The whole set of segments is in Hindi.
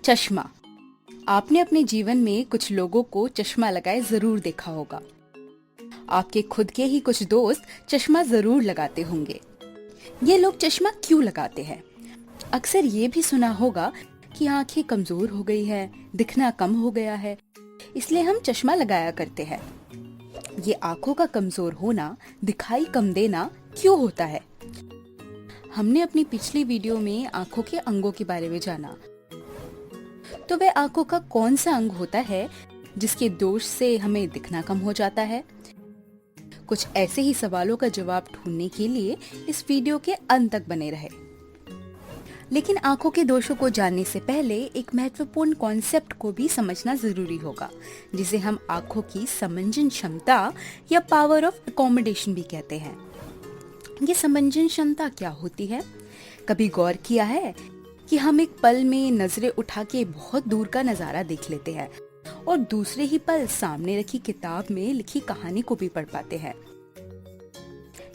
चश्मा। आपने अपने जीवन में कुछ लोगों को चश्मा लगाए जरूर देखा होगा। आपके खुद के ही कुछ दोस्त चश्मा जरूर लगाते होंगे। ये लोग चश्मा क्यों लगाते हैं? अक्सर ये भी सुना होगा कि आंखें कमजोर हो गई है, दिखना कम हो गया है, इसलिए हम चश्मा लगाया करते हैं। ये आंखों का कमजोर होना, दिखाई कम देना क्यों होता है? हमने अपनी पिछली वीडियो में आंखों के अंगों के बारे में जाना। तो वह आंखों का कौन सा अंग होता है जिसके दोष से हमें दिखना कम हो जाता है? कुछ ऐसे ही सवालों का जवाब ढूंढने के लिए इस वीडियो के अंत तक बने रहे। लेकिन आंखों के दोषों को जानने से पहले एक महत्वपूर्ण कॉन्सेप्ट को भी समझना जरूरी होगा, जिसे हम आंखों की समंजन क्षमता या पावर ऑफ अकोमोडेशन भी कहते हैं। ये समंजन क्षमता क्या होती है? कभी गौर किया है कि हम एक पल में नजरें उठा के बहुत दूर का नजारा देख लेते हैं और दूसरे ही पल सामने रखी किताब में लिखी कहानी को भी पढ़ पाते हैं।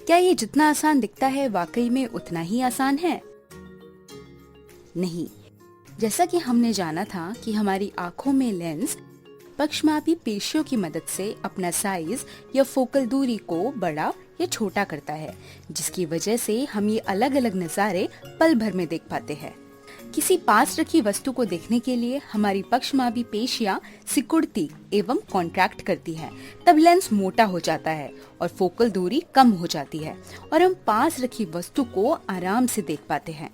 क्या ये जितना आसान दिखता है वाकई में उतना ही आसान है? नहीं। जैसा कि हमने जाना था कि हमारी आंखों में लेंस पक्षमापी पेशियों की मदद से अपना साइज या फोकल दूरी को बड़ा या छोटा करता है, जिसकी वजह से हम ये अलग अलग नजारे पल भर में देख पाते हैं। किसी पास रखी वस्तु को देखने के लिए हमारी पक्षमापी पेशियां सिकुड़ती एवं कॉन्ट्रैक्ट करती हैं, तब लेंस मोटा हो जाता है और फोकल दूरी कम हो जाती है और हम पास रखी वस्तु को आराम से देख पाते हैं।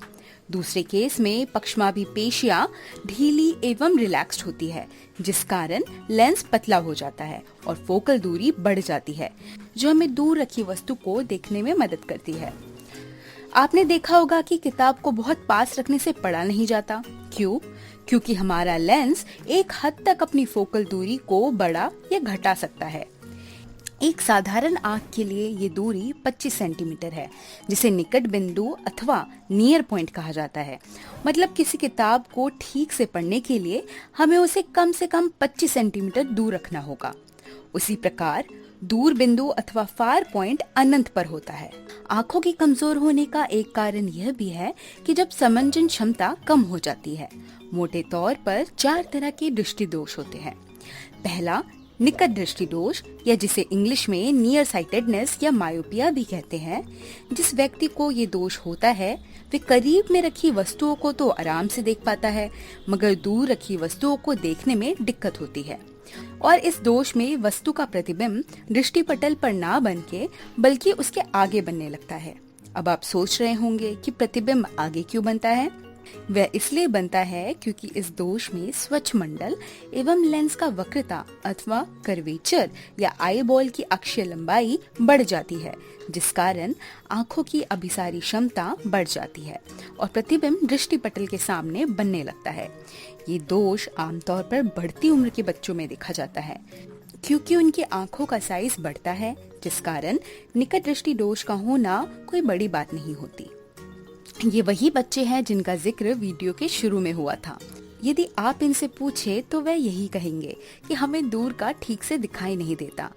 दूसरे केस में पक्षमापी पेशियां ढीली एवं रिलैक्स्ड होती है, जिस कारण लेंस पतला हो जाता है और फोकल दूरी बढ़ जाती है, जो हमें दूर रखी वस्तु को देखने में मदद करती है। आपने देखा होगा कि किताब को बहुत पास रखने से पढ़ा नहीं जाता। क्यों? क्योंकि हमारा लेंस एक हद तक अपनी फोकल दूरी को बढ़ा या घटा सकता है। एक साधारण आंख के लिए ये दूरी 25 सेंटीमीटर है, जिसे निकट बिंदु अथवा नियर पॉइंट कहा जाता है। मतलब किसी किताब को ठीक से पढ़ने के लिए हमें उसे कम से कम 25 सेंटीमीटर दूर रखना होगा। उसी प्रकार दूर बिंदु अथवा फार पॉइंट अनंत पर होता है। आंखों की कमजोर होने का एक कारण यह भी है कि जब समंजन क्षमता कम हो जाती है। मोटे तौर पर 4 तरह के दृष्टि दोष होते हैं। पहला, निकट दृष्टि दोष, या जिसे इंग्लिश में नियर साइटेडनेस या मायोपिया भी कहते हैं। जिस व्यक्ति को ये दोष होता है वे करीब में रखी वस्तुओं को तो आराम से देख पाता है, मगर दूर रखी वस्तुओं को देखने में दिक्कत होती है। और इस दोष में वस्तु का प्रतिबिंब दृष्टिपटल पर ना बन के बल्कि उसके आगे बनने लगता है। अब आप सोच रहे होंगे कि प्रतिबिंब आगे क्यों बनता है? वह इसलिए बनता है क्योंकि इस दोष में स्वच्छ मंडल एवं लेंस का वक्रता अथवा कर्वेचर या आई बॉल की अक्षीय लंबाई बढ़ जाती है, जिस कारण आंखों की अभिसारी क्षमता बढ़ जाती है और प्रतिबिंब दृष्टिपटल के सामने बनने लगता है। ये दोष आमतौर पर बढ़ती उम्र के बच्चों में देखा जाता है, क्योंकि उनकी आंखों का साइज बढ़ता है, जिस कारण निकट दृष्टि दोष का होना कोई बड़ी बात नहीं होती। ये वही बच्चे हैं जिनका जिक्र वीडियो के शुरू में हुआ था। यदि आप इनसे पूछे तो वह यही कहेंगे कि हमें दूर का ठीक से दिखाई नहीं देता।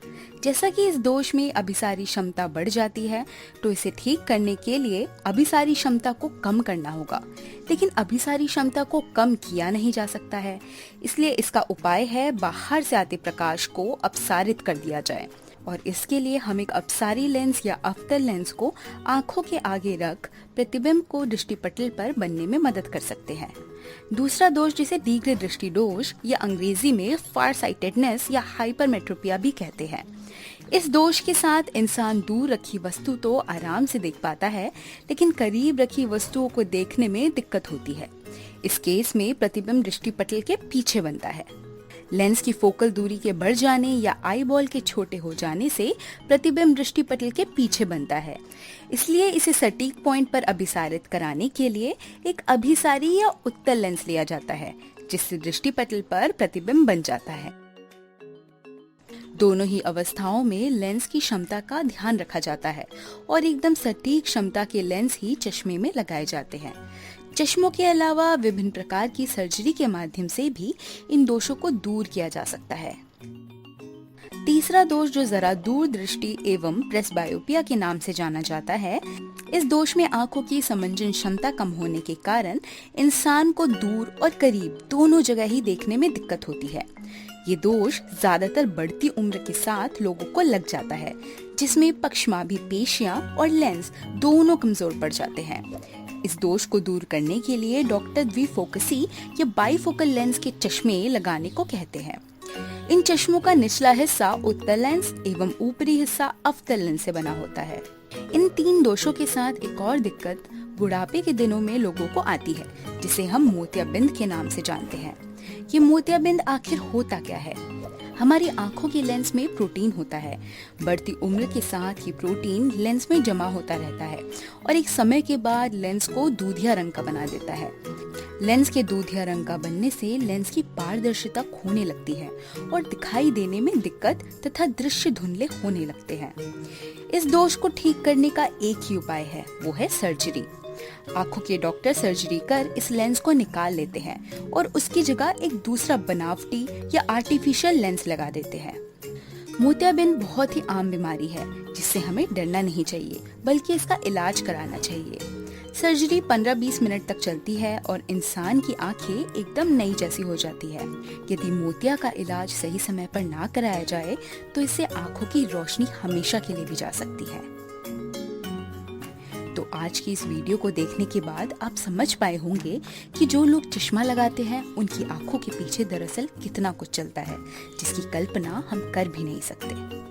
जैसा कि इस दोष में अभिसारी क्षमता बढ़ जाती है, तो इसे ठीक करने के लिए अभिसारी क्षमता को कम करना होगा। लेकिन अभिसारी क्षमता को कम किया नहीं जा सकता है, इसलिए इसका उपाय है बाहर से आते प्रकाश को अपसारित कर दिया जाए। और इसके लिए हम एक अपसारी लेंस या अवतल लेंस को आंखों के आगे रख प्रतिबिंब को दृष्टिपटल पर बनने में मदद कर सकते हैं। दूसरा दोष, जिसे दीर्घ दृष्टि दोष या अंग्रेजी में फार साइटेडनेस या हाइपरमेट्रोपिया भी कहते हैं। इस दोष के साथ इंसान दूर रखी वस्तु तो आराम से देख पाता है, लेकिन करीब रखी वस्तुओं को देखने में दिक्कत होती है। इस केस में प्रतिबिंब दृष्टिपटल के पीछे बनता है। लेंस की फोकल दूरी के बढ़ जाने या आई बॉल के छोटे हो जाने से प्रतिबिंब दृष्टिपटल के पीछे बनता है। इसलिए इसे सटीक पॉइंट पर अभिसारित कराने के लिए एक अभिसारी या उत्तल लेंस लिया जाता है, जिससे दृष्टिपटल पर प्रतिबिंब बन जाता है। दोनों ही अवस्थाओं में लेंस की क्षमता का ध्यान रखा जाता है और एकदम सटीक क्षमता के लेंस ही चश्मे में लगाए जाते हैं। चश्मों के अलावा विभिन्न प्रकार की सर्जरी के माध्यम से भी इन दोषों को दूर किया जा सकता है। तीसरा दोष जो जरा दूरदृष्टि एवं प्रेसबायोपिया के नाम से जाना जाता है, इस दोष में आंखों की समंजन क्षमता कम होने के कारण इंसान को दूर और करीब दोनों जगह ही देखने में दिक्कत होती है। ये दोष ज्यादातर बढ़ती उम्र के साथ लोगों को लग जाता है, जिसमें पक्षमापी पेशियां और लेंस दोनों कमजोर पड़ जाते हैं। इस दोष को दूर करने के लिए डॉक्टर द्विफोकसी या बाईफोकल लेंस के चश्मे लगाने को कहते हैं। इन चश्मों का निचला हिस्सा उत्तल लेंस एवं ऊपरी हिस्सा अवतल लेंस से बना होता है। इन 3 दोषों के साथ एक और दिक्कत बुढ़ापे के दिनों में लोगों को आती है, जिसे हम मोतियाबिंद के नाम से जानते हैं। ये मोतियाबिंद आखिर होता क्या है? हमारी आंखों के लेंस में प्रोटीन होता है। बढ़ती उम्र के साथ ये प्रोटीन लेंस में जमा होता रहता है और एक समय के बाद लेंस को दूधिया रंग का बना देता है। लेंस के दूधिया रंग का बनने से लेंस की पारदर्शिता खोने लगती है और दिखाई देने में दिक्कत तथा दृश्य धुंधले होने लगते हैं। इस दोष को ठीक करने का एक ही उपाय है, वो है सर्जरी। आंखों के डॉक्टर सर्जरी कर इस लेंस को निकाल लेते हैं और उसकी जगह एक दूसरा बनावटी या आर्टिफिशियल लेंस लगा देते हैं। मोतियाबिंद बहुत ही आम बीमारी है, जिससे हमें डरना नहीं चाहिए, बल्कि इसका इलाज कराना चाहिए। सर्जरी 15-20 मिनट तक चलती है और इंसान की आंखें एकदम नई जैसी हो जाती है। यदि मोतिया का इलाज सही समय पर ना कराया जाए तो इससे आंखों की रोशनी हमेशा के लिए भी जा सकती है। तो आज की इस वीडियो को देखने के बाद आप समझ पाए होंगे कि जो लोग चश्मा लगाते हैं उनकी आंखों के पीछे दरअसल कितना कुछ चलता है, जिसकी कल्पना हम कर भी नहीं सकते।